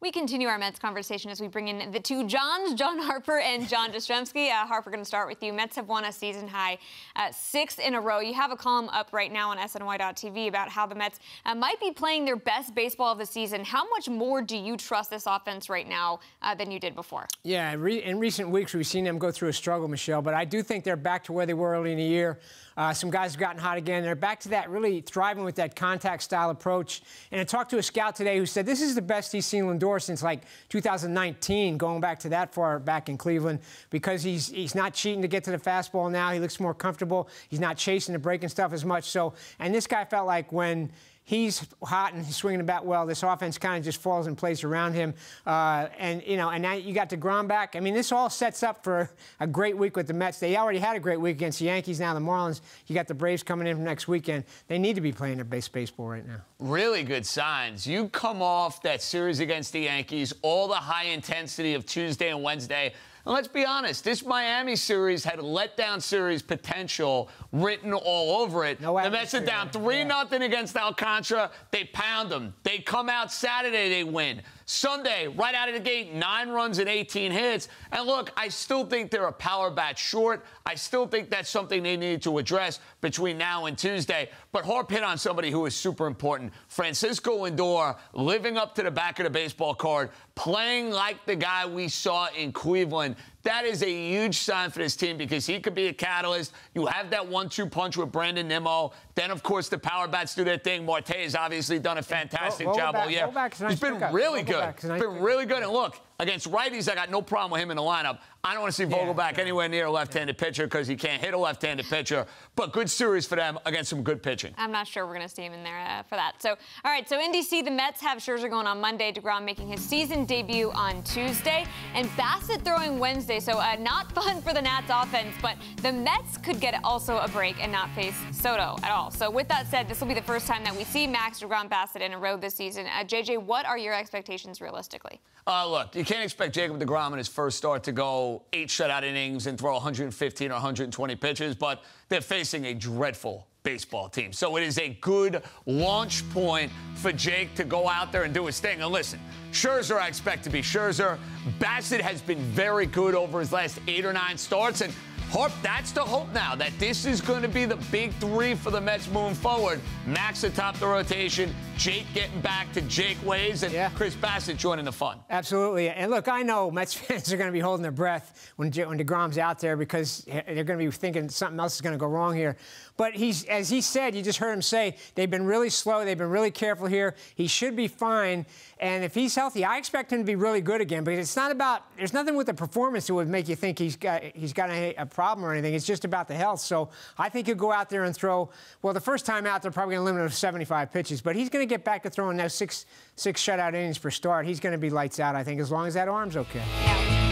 We continue our Mets conversation as we bring in the two Johns, John Harper and John Jastremski. Harper, going to start with you. Mets have won a season-high 6 in a row. You have a column up right now on SNY.TV about how the Mets might be playing their best baseball of the season. How much more do you trust this offense right now than you did before? Yeah, in recent weeks, we've seen them go through a struggle, Michelle, but I do think they're back to where they were early in the year. Some guys have gotten hot again. They're back to that, really thriving with that contact-style approach. And I talked to a scout today who said this is the best he's seen Lindor since, like, 2019, going back to that far back in Cleveland, because he's not cheating to get to the fastball now. He looks more comfortable. He's not chasing the breaking stuff as much. So, and this guy felt like when he's hot and he's swinging the bat well, this offense kind of just falls in place around him. And now you got deGrom back. I mean, this all sets up for a great week with the Mets. They already had a great week against the Yankees. Now the Marlins, you got the Braves coming in from next weekend. They need to be playing their base baseball right now. Really good signs. You come off that series against the Yankees, all the high intensity of Tuesday and Wednesday. And let's be honest, this Miami series had letdown series potential written all over it. The Mets are down 3-0 against Alcantara. They pound them. They come out Saturday, they win. Sunday, right out of the gate, 9 runs and 18 hits. And look, I still think they're a power bat short. I still think that's something they need to address between now and Tuesday. But Harp hit on somebody who is super important. Francisco Lindor living up to the back of the baseball card, playing like the guy we saw in Cleveland. That is a huge sign for this team because he could be a catalyst. You have that 1-2 punch with Brandon Nimmo. Then, of course, the power bats do their thing. Marte has obviously done a fantastic job all year. He's been really good. He's been really good. And look, against righties, I got no problem with him in the lineup. I don't want to see Vogelback anywhere near a left-handed pitcher because he can't hit a left-handed pitcher. But good series for them against some good pitching. I'm not sure we're going to see him in there for that. So, all right, so in D.C., the Mets have Scherzer going on Monday, deGrom making his season debut on Tuesday, and Bassitt throwing Wednesday. So not fun for the Nats offense, but the Mets could get also a break and not face Soto at all. So with that said, this will be the first time that we see Max, deGrom, Bassitt in a row this season. JJ, what are your expectations realistically? Look, you can't expect Jacob deGrom in his first start to go 8 shutout innings and throw 115 or 120 pitches, but they're facing a dreadful baseball team. So it is a good launch point for Jake to go out there and do his thing. And listen, Scherzer, I expect to be Scherzer. Bassitt has been very good over his last 8 or 9 starts, and Harp, that's the hope now, that this is going to be the big 3 for the Mets moving forward. Max atop the rotation, Jake getting back to Jake ways, and Chris Bassitt joining the fun. Absolutely. And look, I know Mets fans are going to be holding their breath when deGrom's out there because they're going to be thinking something else is going to go wrong here. But as he said, you just heard him say, they've been really slow. They've been really careful here. He should be fine. And if he's healthy, I expect him to be really good again. But it's not about, there's nothing with the performance that would make you think he's got a problem or anything. It's just about the health. So I think he'll go out there and throw, well, the first time out, they're probably going to limit him to 75 pitches. But he's going to get back to throwing those six shutout innings per start. He's going to be lights out, I think, as long as that arm's okay. Yeah.